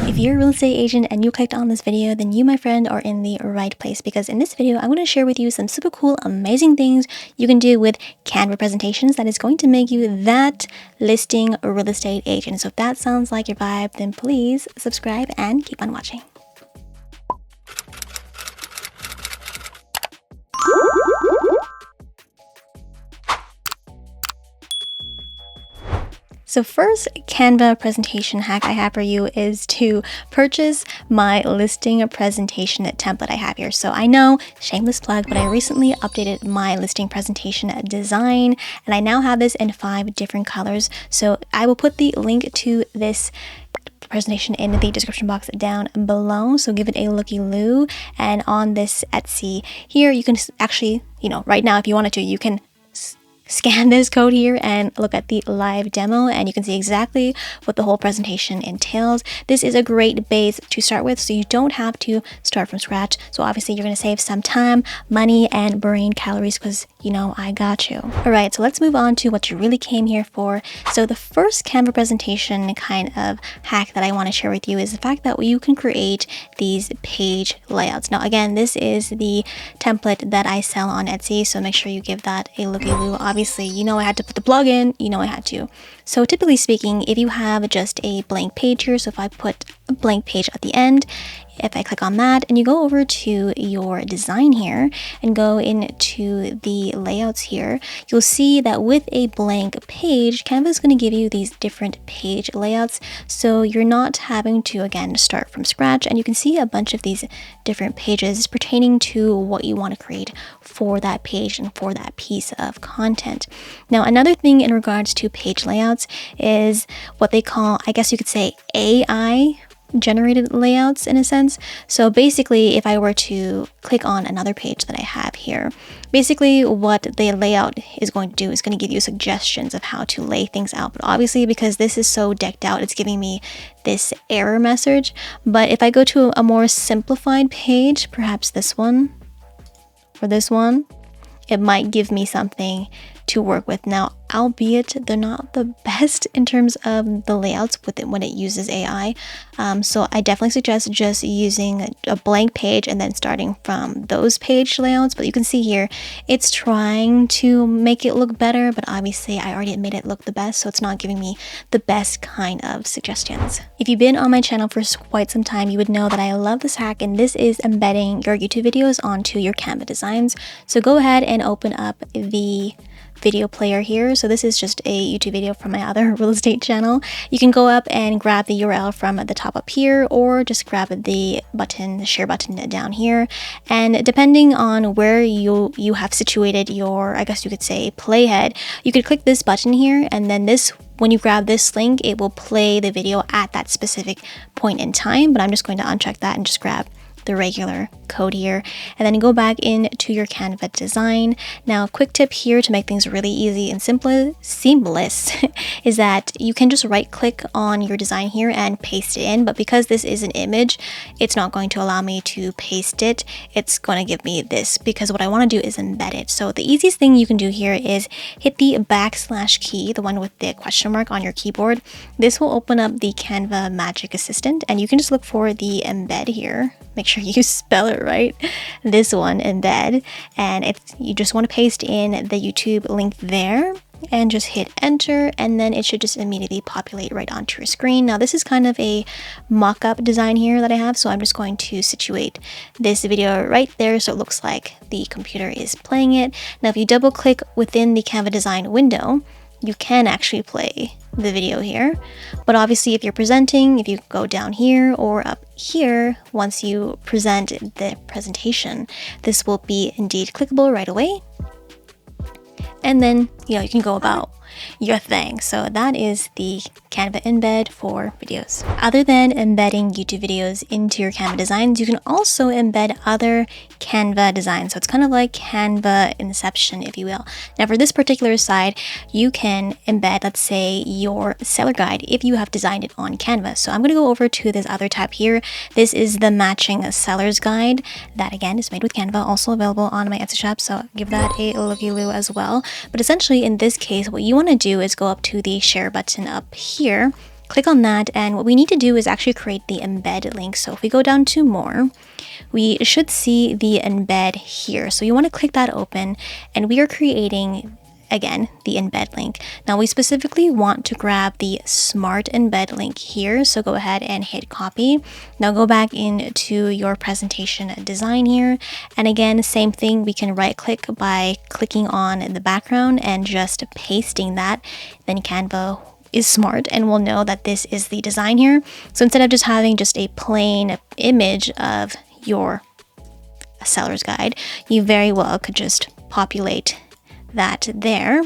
If you're a real estate agent and you clicked on this video, then you, my friend, are in the right place, because in this video, I'm going to share with you some super cool, amazing things you can do with Canva presentations that is going to make you that listing real estate agent. So if that sounds like your vibe, then please subscribe and keep on watching. So first Canva presentation hack I have for you is to purchase my listing presentation template I have here. So I know, shameless plug, but I recently updated my listing presentation design, and I now have this in 5 different colors. So I will put the link to this presentation in the description box down below, so give it a looky-loo. And on this Etsy here, you can actually, right now if you wanted to, you can scan this code here and look at the live demo, and you can see exactly what the whole presentation entails. This is a great base to start with, so you don't have to start from scratch. So obviously you're going to save some time, money, and brain calories, because I got you. All right, so let's move on to what you really came here for. So the first Canva presentation kind of hack that I want to share with you is the fact that you can create these page layouts. Now again, this is the template that I sell on Etsy, so make sure you give that a looky-loo. Obviously, I had to put the plug in, I had to. So typically speaking, if you have just a blank page here, so if I put a blank page at the end, if I click on that and you go over to your design here and go into the layouts here, you'll see that with a blank page, Canva is going to give you these different page layouts. So you're not having to, again, start from scratch, and you can see a bunch of these different pages pertaining to what you want to create for that page and for that piece of content. Now, another thing in regards to page layouts is what they call, I guess you could say, AI generated layouts in a sense. So basically, if I were to click on another page that I have here, basically what the layout is going to do is going to give you suggestions of how to lay things out. But obviously, because this is so decked out, it's giving me this error message. But if I go to a more simplified page, perhaps this one or this one, it might give me something to work with. Now, albeit they're not the best in terms of the layouts with it when it uses AI. So I definitely suggest just using a blank page and then starting from those page layouts. But you can see here, it's trying to make it look better, but obviously I already made it look the best, so it's not giving me the best kind of suggestions. If you've been on my channel for quite some time, you would know that I love this hack, and this is embedding your YouTube videos onto your Canva designs. So go ahead and open up the video player here. So this is just a YouTube video from my other real estate channel. You can go up and grab the URL from the top up here, or just grab the button, the share button down here. And depending on where you have situated your, I guess you could say, playhead, you could click this button here, and then when you grab this link, it will play the video at that specific point in time. But I'm just going to uncheck that and just grab the regular code here, and then go back into your Canva design. Now, quick tip here to make things really easy and seamless is that you can just right click on your design here and paste it in. But because this is an image, it's not going to allow me to paste it. It's going to give me this, because what I want to do is embed it. So the easiest thing you can do here is hit the / key, the one with the question mark on your keyboard. This will open up the Canva Magic Assistant, and you can just look for the embed here. Make sure you spell it right. This one, embed, and you just want to paste in the YouTube link there and just hit enter, and then it should just immediately populate right onto your screen. Now, this is kind of a mock-up design here that I have, so I'm just going to situate this video right there so it looks like the computer is playing it. Now, if you double click within the Canva design window, you can actually play the video here. But obviously, if you're presenting, if you go down here or up here, once you present the presentation, this will be indeed clickable right away. And then, you can go about your thing. So that is the Canva embed for videos. Other than embedding YouTube videos into your Canva designs, you can also embed other Canva designs. So it's kind of like Canva Inception, if you will. Now, for this particular side, you can embed, let's say, your seller guide if you have designed it on Canva. So I'm going to go over to this other tab here. This is the matching seller's guide that, again, is made with Canva, also available on my Etsy shop. So give that a looky-loo as well. But essentially, in this case, what you want to do is go up to the share button up here, click on that, and what we need to do is actually create the embed link. So if we go down to more, we should see the embed here. So you want to click that open, and we are creating, again, the embed link. Now we specifically want to grab the smart embed link here. So go ahead and hit copy. Now go back into your presentation design here. And again, same thing, we can right click by clicking on the background and just pasting that. Then Canva is smart and will know that this is the design here. So instead of just having just a plain image of your seller's guide, you very well could just populate that there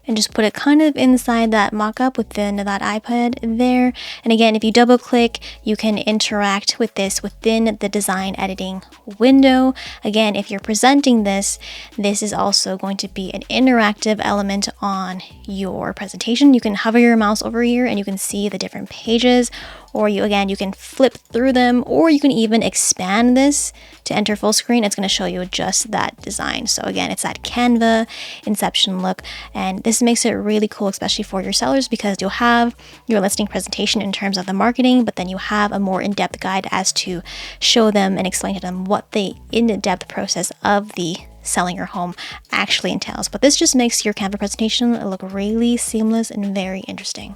and just put it kind of inside that mock-up within that iPad there. And again, if you double click, you can interact with this within the design editing window. Again, if you're presenting this, this is also going to be an interactive element on your presentation. You can hover your mouse over here and you can see the different pages, or you can flip through them, or you can even expand this to enter full screen. It's going to show you just that design. So again, it's that Canva Inception look, and this makes it really cool, especially for your sellers, because you'll have your listing presentation in terms of the marketing, but then you have a more in-depth guide as to show them and explain to them what the in-depth process of the selling your home actually entails. But this just makes your Canva presentation look really seamless and very interesting.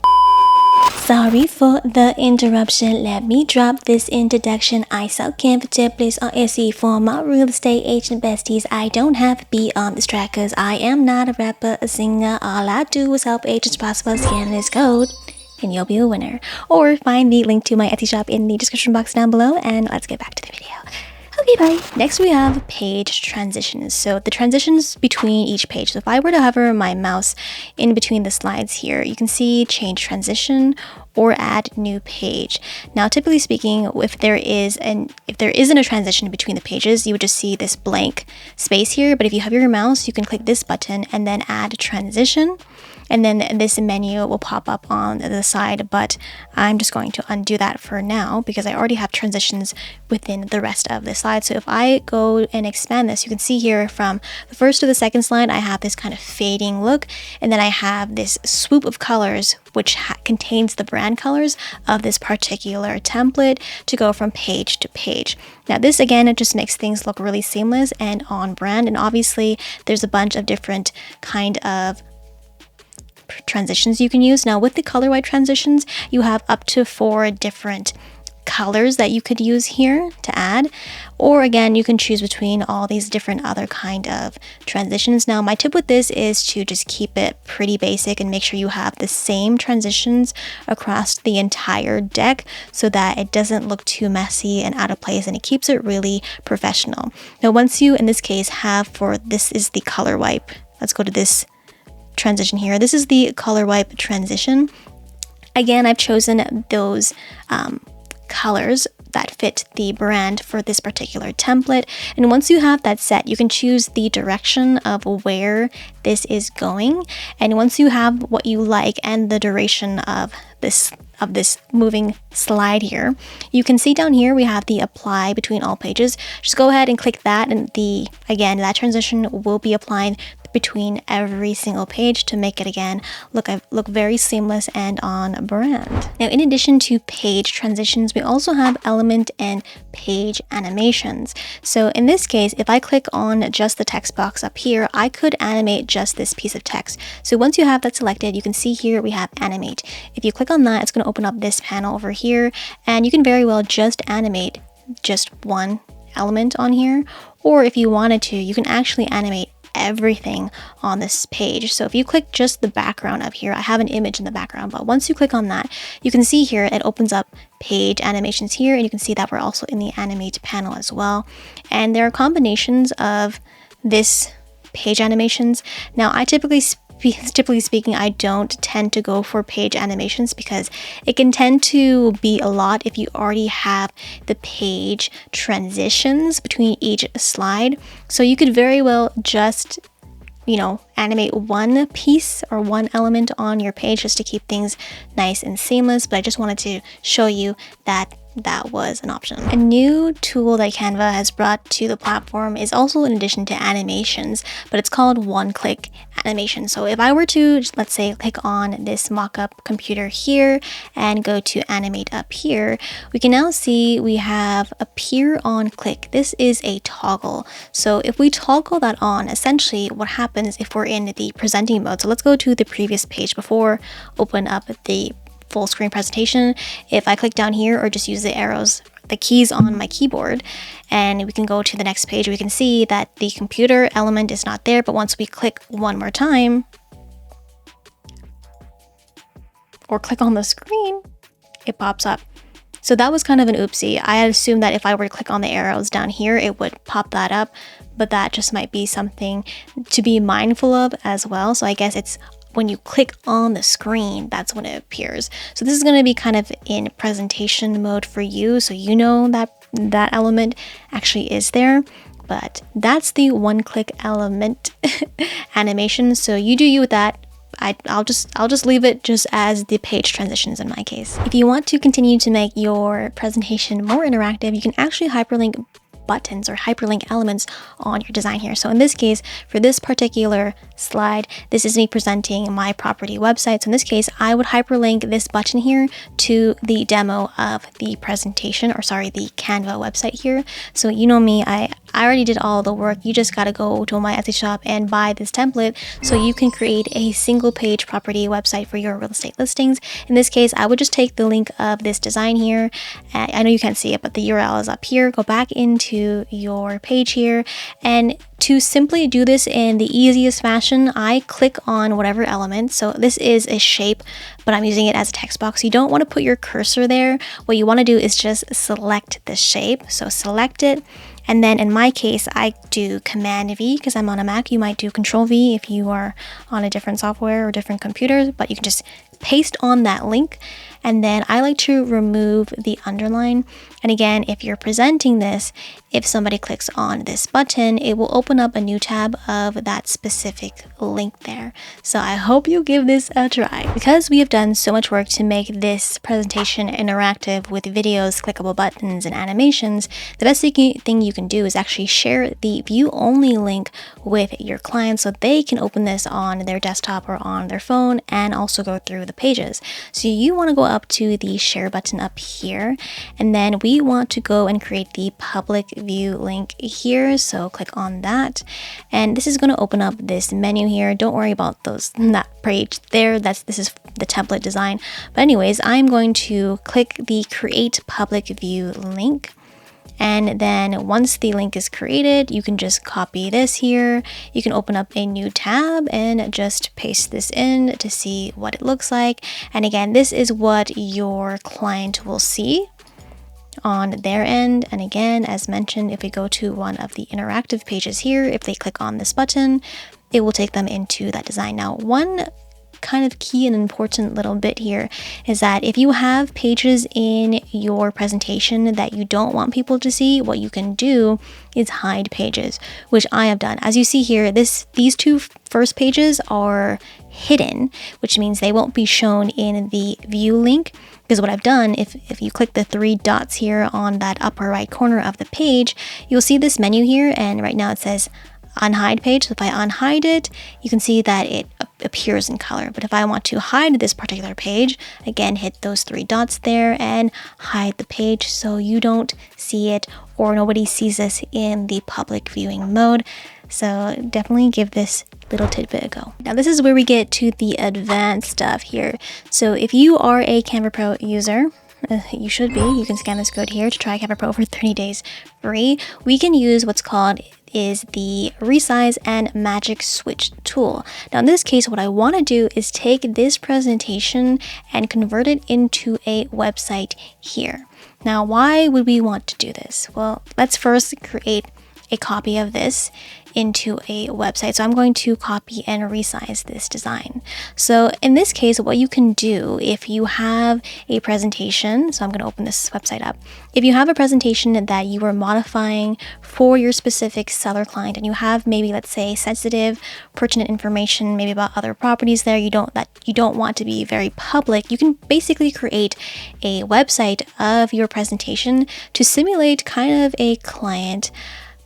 Sorry for the interruption. Let me drop this introduction. I sell Canva templates on Etsy for my real estate agent besties. I don't have to be on this track because I am not a rapper, a singer. All I do is help agents prosper. Scan this code and you'll be a winner. Or find the link to my Etsy shop in the description box down below, and let's get back to the video. Okay, bye. Next we have page transitions. So the transitions between each page. So if I were to hover my mouse in between the slides here, you can see change transition or add new page. Now, typically speaking, if there isn't a transition between the pages, you would just see this blank space here. But if you hover your mouse, you can click this button and then add transition. And then this menu will pop up on the side, but I'm just going to undo that for now because I already have transitions within the rest of the slide. So if I go and expand this, you can see here from the first to the second slide, I have this kind of fading look, and then I have this swoop of colors which contains the brand colors of this particular template to go from page to page. Now this, again, it just makes things look really seamless and on brand, and obviously there's a bunch of different kind of transitions you can use. Now with the color white transitions, you have up to 4 different colors that you could use here to add, or again, you can choose between all these different other kind of transitions. Now my tip with this is to just keep it pretty basic and make sure you have the same transitions across the entire deck so that it doesn't look too messy and out of place, and it keeps it really professional. Now once you, in this case, have, for this is the color wipe, let's go to this transition here. This is the color wipe transition. Again, I've chosen those colors that fit the brand for this particular template, and once you have that set, you can choose the direction of where this is going, and once you have what you like and the duration of this moving slide here, you can see down here we have the apply between all pages. Just go ahead and click that, and that transition will be applied between every single page to make it, again, look very seamless and on brand. Now, in addition to page transitions, we also have element and page animations. So in this case, if I click on just the text box up here, I could animate just this piece of text. So once you have that selected, you can see here we have animate. If you click on that, it's going to open up this panel over here, and you can very well just animate just one element on here, or if you wanted to, you can actually animate everything on this page. So if you click just the background up here, I have an image in the background, but once you click on that, you can see here it opens up page animations here, and you can see that we're also in the animate panel as well. And there are combinations of this page animations. Now I typically speaking, I don't tend to go for page animations because it can tend to be a lot if you already have the page transitions between each slide. So you could very well just, animate one piece or one element on your page just to keep things nice and seamless. But I just wanted to show you that that was an option. A new tool that Canva has brought to the platform is also in addition to animations, but it's called one-click animation. So if I were to, let's say, click on this mock-up computer here and go to animate up here, we can now see we have appear on click. This is a toggle. So if we toggle that on, essentially what happens if we're in the presenting mode. So let's go to the previous page before, open up the full screen presentation. If I click down here or just use the arrows, the keys on my keyboard, and we can go to the next page, we can see that the computer element is not there, but once we click one more time or click on the screen, it pops up. So that was kind of an oopsie. I had assumed that if I were to click on the arrows down here, it would pop that up, but that just might be something to be mindful of as well. So I guess it's when you click on the screen, that's when it appears. So this is going to be kind of in presentation mode for you, so you know that that element actually is there. But that's the one-click element animation. So you do you with that. I'll just leave it just as the page transitions in my case. If you want to continue to make your presentation more interactive, you can actually hyperlink buttons or hyperlink elements on your design here. So in this case, for this particular slide, this is me presenting my property website. So in this case, I would hyperlink this button here to the demo of the presentation, or sorry, the Canva website here. So you know me, I already did all the work. You just got to go to my Etsy shop and buy this template so you can create a single page property website for your real estate listings. In this case, I would just take the link of this design here. I know you can't see it, but the URL is up here. Go back into your page here, and to simply do this in the easiest fashion, I click on whatever element. So this is a shape, but I'm using it as a text box. You don't want to put your cursor there. What you want to do is just select the shape. So select it. And then in my case, I do Command V because I'm on a Mac. You might do Control V if you are on a different software or different computers, but you can just paste on that link. And then I like to remove the underline. And again, if you're presenting this, if somebody clicks on this button, it will open up a new tab of that specific link there. So I hope you give this a try. Because we have done so much work to make this presentation interactive with videos, clickable buttons, and animations, the best thing you can do is actually share the view only link with your clients so they can open this on their desktop or on their phone and also go through the pages. So you want to go up to the share button up here, and then we want to go and create the public view link here. So click on that, and this is going to open up this menu here. Don't worry about that page there. This is the template design. But anyways, I'm going to click the create public view link. And then once the link is created, you can just copy this here. You can open up a new tab and just paste this in to see what it looks like. And again, this is what your client will see on their end. And again, as mentioned, if we go to one of the interactive pages here, if they click on this button, it will take them into that design. Now, one kind of key and important little bit here is that if you have pages in your presentation that you don't want people to see, what you can do is hide pages, which I have done. As you see here, these two first pages are hidden, which means they won't be shown in the view link. Because what I've done, if you click the three dots here on that upper right corner of the page, you'll see this menu here, and right now it says unhide page. So if I unhide it, you can see that it appears in color. But if I want to hide this particular page, again, hit those three dots there and hide the page so you don't see it or nobody sees this in the public viewing mode. So definitely give this little tidbit a go. Now this is where we get to the advanced stuff here. So if you are a Canva Pro user, you should be. You can scan this code here to try Canva Pro for 30 days free. We can use what's called is the resize and magic switch tool. Now in this case, what I want to do is take this presentation and convert it into a website here. Now, why would we want to do this? Well, let's first create a copy of this into a website. So I'm going to copy and resize this design. So in this case, what you can do if you have a presentation, so I'm going to open this website up. If you have a presentation that you are modifying for your specific seller client, and you have maybe, let's say, sensitive, pertinent information, maybe about other properties there you don't want to be very public, you can basically create a website of your presentation to simulate kind of a client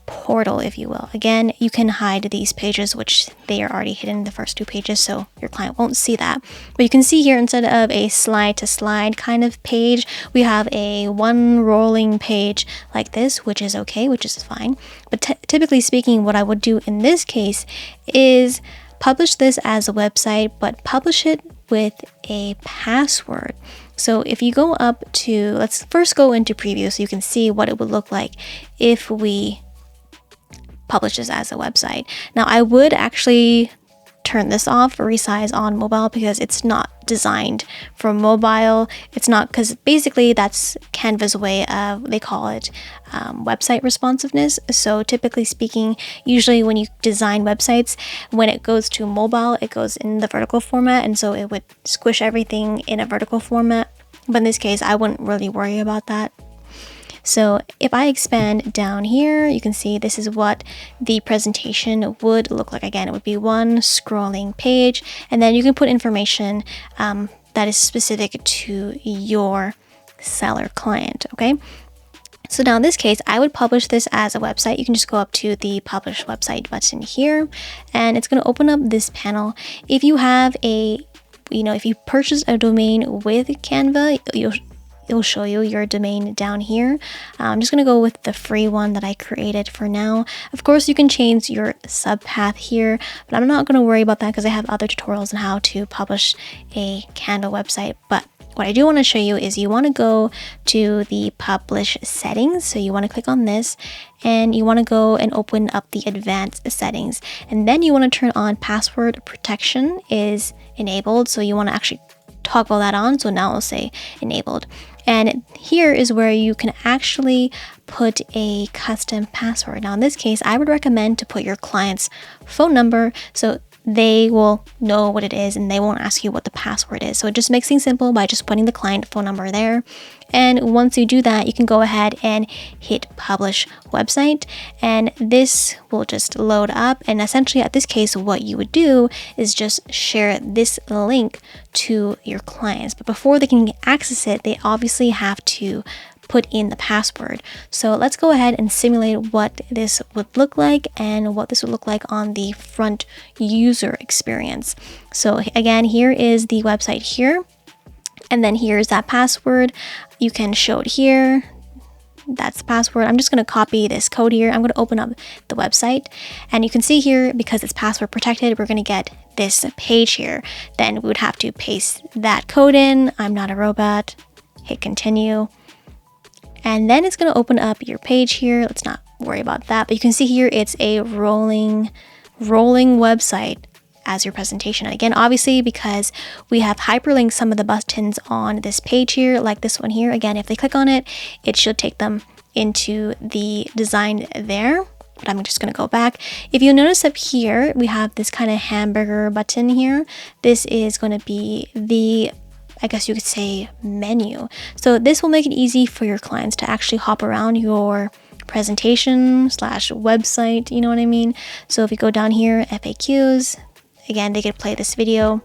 portal, if you will. Again, you can hide these pages, which they are already hidden in the first 2 pages, so your client won't see that. But you can see here, instead of a slide to slide kind of page, we have a one rolling page like this, which is okay, which is fine. But typically speaking, what I would do in this case is publish this as a website, but publish it with a password. So if you go up to, let's first go into preview so you can see what it would look like if we publish this as a website. Now I would actually turn this off, resize on mobile, because it's not designed for mobile. It's not, because basically that's Canva's way of, they call it website responsiveness. So typically speaking, usually when you design websites, when it goes to mobile, it goes in the vertical format, and so it would squish everything in a vertical format. But in this case, I wouldn't really worry about that. So if I expand down here, you can see this is what the presentation would look like. Again, it would be one scrolling page, and then you can put information that is specific to your seller client, okay? So now in this case, I would publish this as a website. You can just go up to the publish website button here, and it's going to open up this panel. If you have if you purchase a domain with Canva, it'll show you your domain down here. I'm just going to go with the free one that I created for now. Of course, you can change your subpath here, but I'm not going to worry about that because I have other tutorials on how to publish a Canva website. But what I do want to show you is you want to go to the publish settings. So you want to click on this, and you want to go and open up the advanced settings. And then you want to turn on password protection is enabled. So you want to actually toggle that on. So now it'll say enabled. And here is where you can actually put a custom password. Now in this case, I would recommend to put your client's phone number so they will know what it is and they won't ask you what the password is. So it just makes things simple by just putting the client phone number there. And once you do that, you can go ahead and hit publish website, and this will just load up. And essentially at this case, what you would do is just share this link to your clients. But before they can access it, they obviously have to put in the password. So let's go ahead and simulate what this would look like and what this would look like on the front user experience. So again, here is the website here, and then here's that password. You can show it here. That's the password. I'm just going to copy this code here. I'm going to open up the website, and you can see here, because it's password protected, we're going to get this page here. Then we would have to paste that code in. I'm not a robot. Hit continue. And then it's going to open up your page here. Let's not worry about that. But you can see here, it's a rolling website as your presentation. And again, obviously, because we have hyperlinked some of the buttons on this page here, like this one here. Again, if they click on it, it should take them into the design there. But I'm just going to go back. If you notice up here, we have this kind of hamburger button here. This is going to be the, I guess you could say, menu. So this will make it easy for your clients to actually hop around your presentation / website, you know what I mean? So if you go down here, FAQs, again, they could play this video.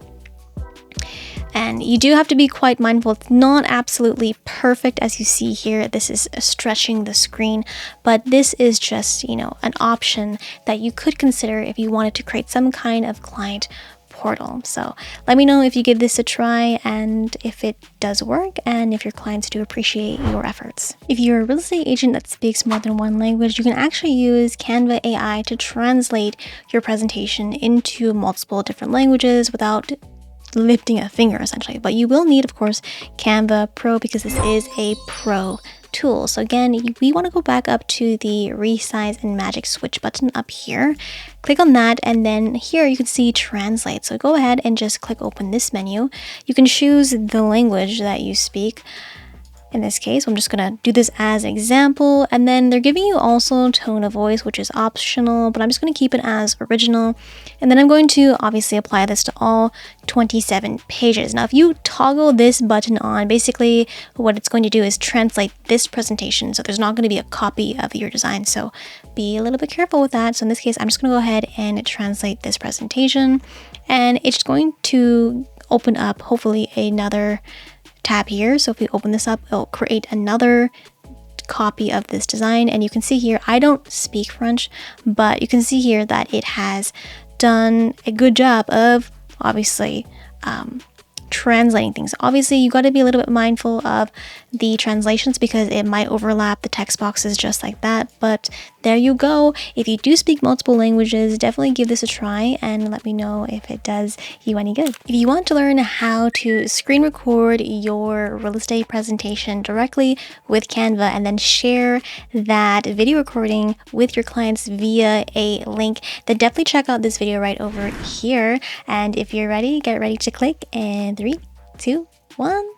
And you do have to be quite mindful. It's not absolutely perfect as you see here. This is stretching the screen, but this is just, an option that you could consider if you wanted to create some kind of client portal. So let me know if you give this a try and if it does work and if your clients do appreciate your efforts. If you're a real estate agent that speaks more than one language, you can actually use Canva AI to translate your presentation into multiple different languages without lifting a finger, essentially. But you will need, of course, Canva Pro, because this is a pro tool. So again, we want to go back up to the resize and magic switch button up here. Click on that, and then here you can see translate. So go ahead and just click open this menu. You can choose the language that you speak. in this case. I'm just gonna do this as an example, and then they're giving you also tone of voice, which is optional, but I'm just gonna keep it as original. And then I'm going to obviously apply this to all 27 pages. Now, if you toggle this button on, basically what it's going to do is translate this presentation. So there's not going to be a copy of your design. So be a little bit careful with that. So in this case, I'm just going to go ahead and translate this presentation, and it's going to open up hopefully another tab here. So if we open this up, it'll create another copy of this design, and you can see here, I don't speak French, but you can see here that it has done a good job of obviously translating things. Obviously, you got to be a little bit mindful of the translations because it might overlap the text boxes just like that. But there you go. If you do speak multiple languages, definitely give this a try and let me know if it does you any good. If you want to learn how to screen record your real estate presentation directly with Canva and then share that video recording with your clients via a link, then definitely check out this video right over here. And if you're ready, get ready to click in 3, 2, 1.